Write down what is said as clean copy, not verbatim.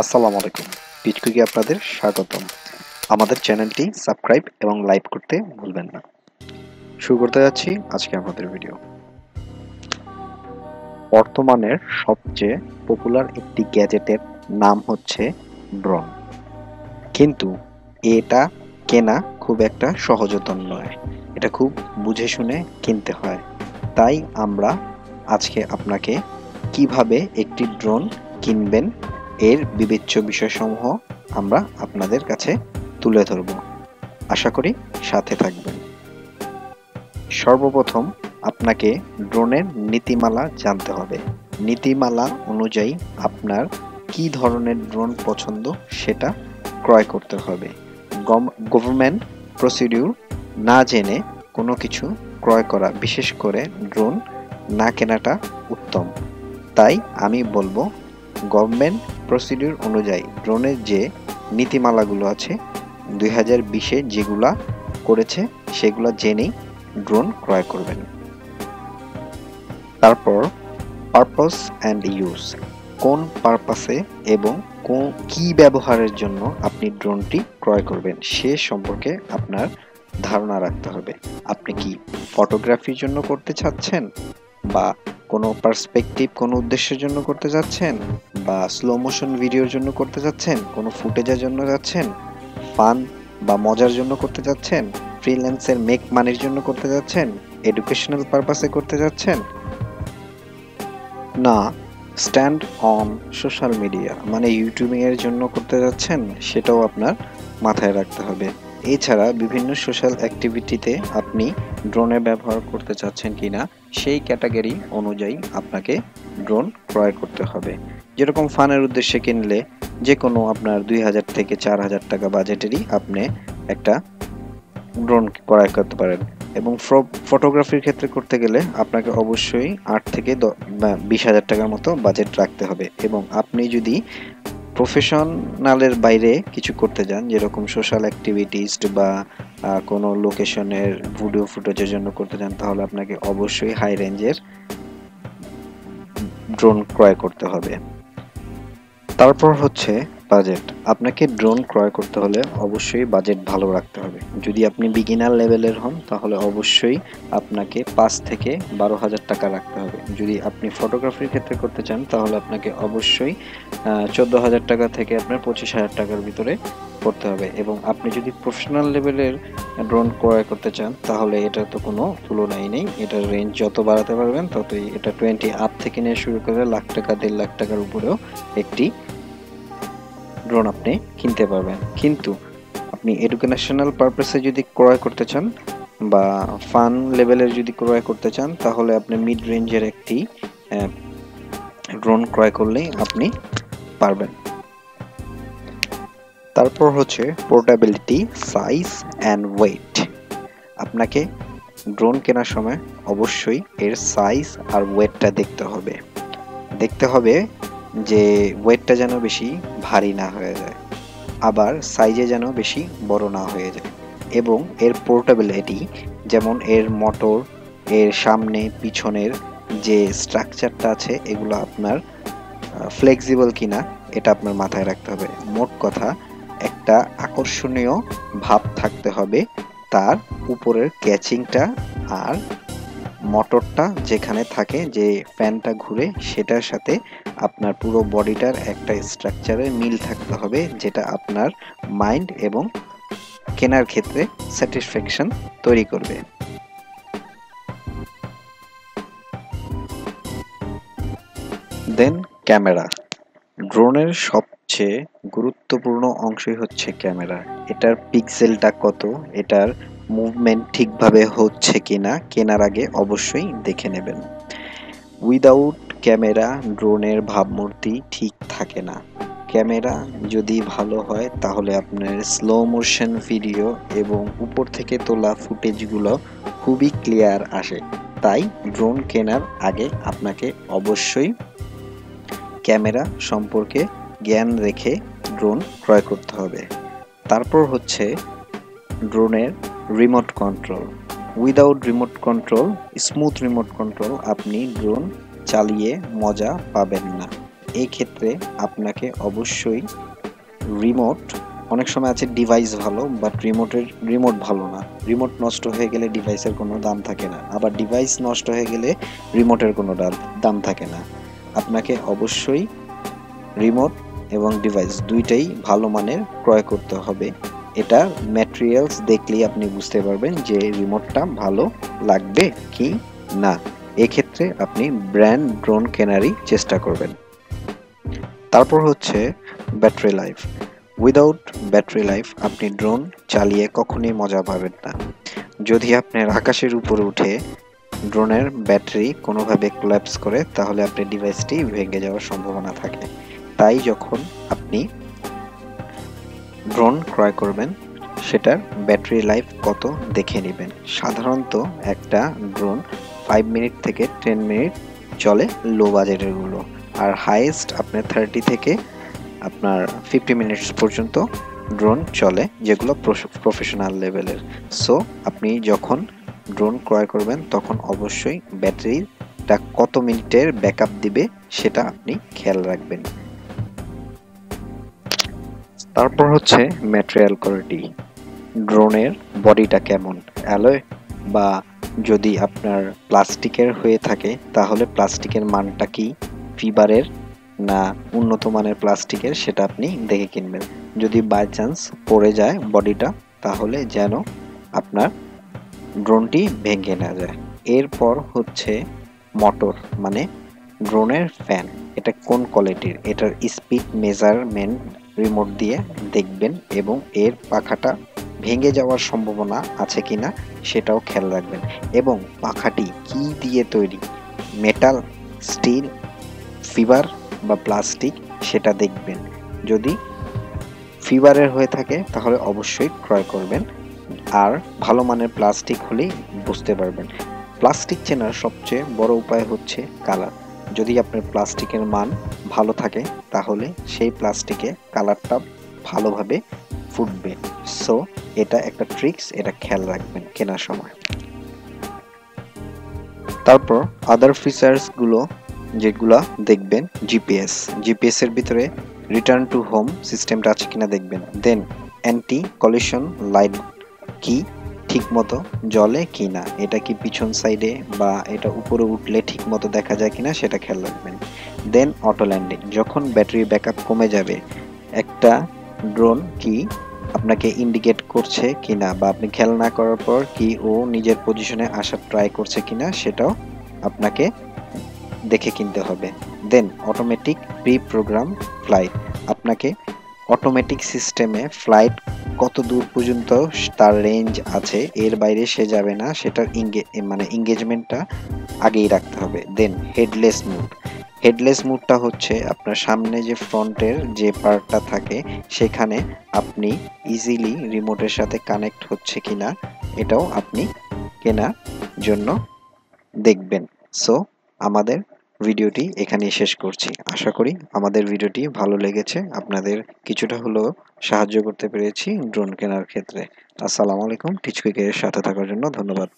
আসসালামু আলাইকুম। পিচকুইকে আপনাদের স্বাগতম। আমাদের চ্যানেলটি সাবস্ক্রাইব এবং লাইক করতে ভুলবেন না। শুরু করতে যাচ্ছি আজকে আমাদের ভিডিও। বর্তমানের সবচেয়ে পপুলার একটি গ্যাজেটের নাম হচ্ছে ড্রোন। কিন্তু এটা কেনা খুব একটা সহজতর নয়। এটা খুব বুঝে শুনে কিনতে হয়। তাই আমরা আজকে আপনাকে কিভাবে একটি ড্রোন কিনবেন এর বিবেচ্য বিষয়সমূহ আমরা আপনাদের কাছে তুলে ধরব। আশা করি সাথে থাকবেন। সর্বপ্রথম আপনাকে ড্রোনের নীতিমালা জানতে হবে। নীতিমালা অনুযায়ী আপনার কি ধরনের ড্রোন পছন্দ সেটা ক্রয় করতে হবে। গভর্নমেন্ট প্রসিডিউর না জেনে কোনো কিছু ক্রয় করা, বিশেষ করে ড্রোন না কেনাটা উত্তম। তাই আমি বলবো গভর্নমেন্ট প্রসিডিউর অনুযায়ী ড্রোনের যে নীতিমালাগুলো আছে 2020-এ যেগুলা করেছে সেগুলো জেনেই ড্রোন ক্রয় করবেন। তারপর পারপাস অ্যান্ড ইউজ, কোন পারপাসে এবং কি ব্যবহারের জন্য আপনি ড্রোনটি ক্রয় করবেন সে সম্পর্কে আপনার ধারণা রাখতে হবে। আপনি কি ফটোগ্রাফির জন্য করতে চাচ্ছেন, বা কোনো পার্সপেক্টিভ কোনো উদ্দেশ্যের জন্য করতে যাচ্ছেন, বা স্লো মোশন ভিডিওর জন্য করতে যাচ্ছেন, কোনো ফুটেজের জন্য যাচ্ছেন, ফান বা মজার জন্য করতে যাচ্ছেন, ফ্রিল্যান্সের মেক মানির জন্য করতে যাচ্ছেন, এডুকেশনাল পারপাসে করতে যাচ্ছেন, না স্ট্যান্ড অন সোশ্যাল মিডিয়া মানে ইউটিউবিং এর জন্য করতে যাচ্ছেন, সেটাও আপনার মাথায় রাখতে হবে। এছাড়া বিভিন্ন সোশ্যাল অ্যাক্টিভিটিতে আপনি ড্রোনের ব্যবহার করতে চাচ্ছেন কিনা সেই ক্যাটাগরি অনুযায়ী আপনাকে ড্রোন ক্রয় করতে হবে। যেরকম ফানের উদ্দেশ্যে কিনলে যে কোনো আপনার 2000 থেকে 4000 টাকা বাজেটেরই আপনি একটা ড্রোন ক্রয় করতে পারেন। এবং ফটোগ্রাফির ক্ষেত্রে করতে গেলে আপনাকে অবশ্যই 8 থেকে 20,000 টাকার মতো বাজেট রাখতে হবে। এবং আপনি যদি প্রফেশনালের বাইরে কিছু করতে যান, যেরকম সোশ্যাল অ্যাক্টিভিটিস বা কোনো লোকেশনের ভিডিও ফুটেজের জন্য করতে যান, তাহলে আপনাকে অবশ্যই হাই রেঞ্জের ড্রোন ক্রয় করতে হবে। তারপর হচ্ছে বাজেট। আপনাকে ড্রোন ক্রয় করতে হলে অবশ্যই বাজেট ভালো রাখতে হবে। যদি আপনি বিগিনার লেভেলের হন তাহলে অবশ্যই আপনাকে 5 থেকে 12,000 টাকা রাখতে হবে। যদি আপনি ফটোগ্রাফির ক্ষেত্রে করতে চান তাহলে আপনাকে অবশ্যই 14,000 টাকা থেকে আপনার 25,000 টাকার ভিতরে করতে হবে। এবং আপনি যদি প্রফেশনাল লেভেলের ড্রোন ক্রয় করতে চান তাহলে এটা তো কোনো তুলনাই নেই। এটার রেঞ্জ যত বাড়াতে পারবেন ততই, এটা 20 আপ থেকে নিয়ে শুরু করে লাখ টাকা 1.5 লাখ টাকার উপরেও একটি ড্রোন আপনি কিনতে পারবেন। কিন্তু আপনি এডুকেশনাল পারপাসে যদি ক্রয় করতে চান বা ফান লেভেলের যদি ক্রয় করতে চান তাহলে আপনি মিড রেঞ্জের একটি ড্রোন ক্রয় করলেই আপনি পারবেন। তারপর হচ্ছে পোর্টেবিলিটি, সাইজ অ্যান্ড ওয়েট। আপনাকে ড্রোন কেনার সময় অবশ্যই এর সাইজ আর ওয়েটটা দেখতে হবে যে ওয়েটটা যেন বেশি ভারী না হয়ে যায়, আবার সাইজে যেন বেশি বড় না হয়ে যায়। এবং এর পোর্টেবিলিটি, যেমন এর মোটর, এর সামনে পিছনের যে স্ট্রাকচারটা আছে এগুলো আপনার ফ্লেক্সিবল কিনা এটা আপনার মাথায় রাখতে হবে। মোট কথা একটা আকর্ষণীয় ভাব থাকতে হবে তার উপরের ক্যাচিংটা, আর মোটরটা যেখানে থাকে, যে ফ্যানটা ঘুরে সেটার সাথে আপনার পুরো বডিটার একটা স্ট্রাকচারে মিল থাকতে হবে, যেটা আপনার মাইন্ড এবং কেনার ক্ষেত্রে স্যাটিসফ্যাকশন তৈরি করবে। দেন ক্যামেরা। ড্রোনের সবচেয়ে গুরুত্বপূর্ণ অংশই হচ্ছে ক্যামেরা। এটার পিক্সেলটা কত, এটার মুভমেন্ট ঠিকভাবে হচ্ছে কিনা কেনার আগে অবশ্যই দেখে নেবেন। উইদাউট ক্যামেরা ড্রোনের ভাবমূর্তি ঠিক থাকে না। ক্যামেরা যদি ভালো হয় তাহলে আপনার স্লো মোশন ভিডিও এবং উপর থেকে তোলা ফুটেজগুলো খুবই ক্লিয়ার আসে। তাই ড্রোন কেনার আগে আপনাকে অবশ্যই ক্যামেরা সম্পর্কে জ্ঞান রেখে ড্রোন ক্রয় করতে হবে। তারপর হচ্ছে ড্রোনের remote control. Without remote control, smooth remote control আপনি ড্রোন চালিয়ে মজা পাবেন না। এই ক্ষেত্রে আপনাকে অবশ্যই রিমোট, অনেক সময় আছে ডিভাইস ভালো বাট রিমোট ভালো না, রিমোট নষ্ট হয়ে গেলে ডিভাইসের কোনো দাম থাকে না, আবার ডিভাইস নষ্ট হয়ে গেলে রিমোটের কোনো দাম থাকে না। আপনাকে অবশ্যই রিমোট এবং ডিভাইস দুইটাই ভালো মানের ক্রয় করতে হবে। এটা ম্যাটেরিয়ালস দেখলেই আপনি বুঝতে পারবেন যে রিমোটটা ভালো লাগবে কি না। এক্ষেত্রে আপনি ব্র্যান্ড ড্রোন কেনারই চেষ্টা করবেন। তারপর হচ্ছে battery life. Without battery life আপনি ড্রোন চালিয়ে কখনোই মজা পাবেন না। যদি আপনার আকাশের উপরে উঠে ড্রোনের ব্যাটারি কোনোভাবে কোল্যাপস করে তাহলে আপনার ডিভাইসটি ভেঙে যাওয়ার সম্ভাবনা থাকে। তাই যখন আপনি ড্রোন ক্রয় করবেন সেটার ব্যাটারি লাইফ কত দেখে নেবেন। সাধারণত একটা ড্রোন 5 মিনিট থেকে 10 মিনিট চলে লো বাজেটেরগুলো, আর হাইয়েস্ট আপনার 30 থেকে আপনার 50 মিনিটস পর্যন্ত ড্রোন চলে যেগুলো প্রফেশনাল লেভেলের। সো আপনি যখন ড্রোন ক্রয় করবেন তখন অবশ্যই ব্যাটারিটা কত মিনিটের ব্যাকআপ দিবে সেটা আপনি খেয়াল রাখবেন। তারপর হচ্ছে ম্যাটেরিয়াল কোয়ালিটি, ড্রোনের বডিটা কেমন, অ্যালয় বা যদি আপনার প্লাস্টিকের হয়ে থাকে তাহলে প্লাস্টিকের মানটা কি, ফিবারের না উন্নত মানের প্লাস্টিকের, সেটা আপনি দেখে কিনবেন। যদি বাই চান্স পড়ে যায় বডিটা তাহলে যেন আপনার ড্রোনটি ভেঙে না যায়। এরপর হচ্ছে মোটর মানে ড্রোনের ফ্যান, এটা কোন কোয়ালিটির, এটার স্পিড মেজারমেন্ট রিমোট দিয়ে দেখবেন এবং এর পাখাটা ভেঙে যাওয়ার সম্ভাবনা আছে কিনা সেটাও খেয়াল রাখবেন, এবং পাখাটি কি দিয়ে তৈরি, মেটাল, স্টিল, ফিবার বা প্লাস্টিক সেটা দেখবেন। যদি ফিবারের হয়ে থাকে তাহলে অবশ্যই ক্রয় করবেন, আর ভালো মানের প্লাস্টিক হলেই বুঝতে পারবেন। প্লাস্টিক চেনার সবচেয়ে বড় উপায় হচ্ছে কালার। যদি আপনার প্লাস্টিকের মান ভালো থাকে তাহলে সেই প্লাস্টিকে কালারটা ভালোভাবে ফুটবে। সো এটা একটা ট্রিক্স, এটা খেয়াল রাখবেন কেনার সময়। তারপর আদার ফিচার্সগুলো যেগুলো দেখবেন, জিপিএস এর ভিতরে রিটার্ন টু হোম সিস্টেমটা আছে কিনা দেখবেন। দেন অ্যান্টি কলিশন লাইট কি ঠিক মতো জ্বলে কি না, এটা কি পিছন সাইডে বা এটা উপরে উঠলে ঠিক মতো দেখা যায় কিনা সেটা খেয়াল রাখবেন। দেন অটো ল্যান্ডিং, যখন ব্যাটারি ব্যাকআপ কমে যাবে একটা ড্রোন কি আপনাকে ইন্ডিকেট করছে কিনা বা আপনি খেয়াল না করার পর কি ও নিজের পজিশনে আসার ট্রাই করছে কিনা সেটাও আপনাকে দেখে কিনতে হবে। দেন অটোমেটিক প্রি প্রোগ্রাম ফ্লাইট, আপনাকে অটোমেটিক সিস্টেমে ফ্লাইট কত দূর পর্যন্ত তার রেঞ্জ আছে এর বাইরে সে যাবে না সেটার এঙ্গেজমেন্টটা আগেই রাখতে হবে। দেন হেডলেস মুডটা হচ্ছে আপনার সামনে যে ফ্রন্টের যে পার্টটা থাকে সেখানে আপনি ইজিলি রিমোটের সাথে কানেক্ট হচ্ছে কিনা এটাও আপনি কেনার জন্য দেখবেন। সো আমাদের ভিডিওটি এখানেই শেষ করছি। আশা করি আমাদের ভিডিওটি ভালো লেগেছে, আপনাদের কিছুটা হলেও সাহায্য করতে পেরেছি ড্রোন কেনার ক্ষেত্রে। আসসালামু আলাইকুম। টিচকুইকের সাথে থাকার জন্য ধন্যবাদ।